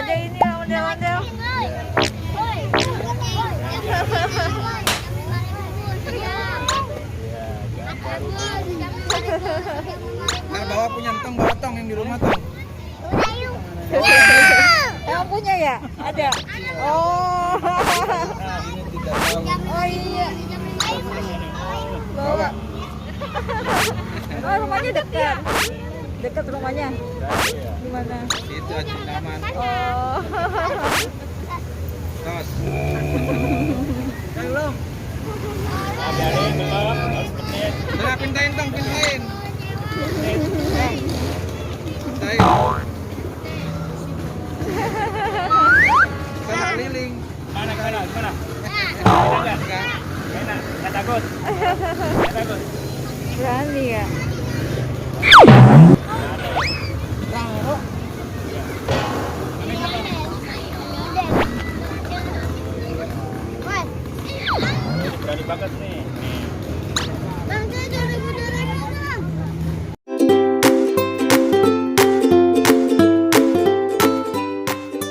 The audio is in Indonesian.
ada ini ya, ondel-ondel. Nah, bawa punya tong, bawa tong yang di rumah tong. Emang punya ya? Ada. Oh. Ini tidak tahu. Oh iya. Bawa. Oh, rumahnya dekat. Dekat rumahnya. Di mana? Itu aja nyaman. Oh. Tos. Belum. Udah pintain tong, pintain. Pintain. Sama keliling. Mana? Enggak. Nggak takut. Berani ya. Berani banget nih.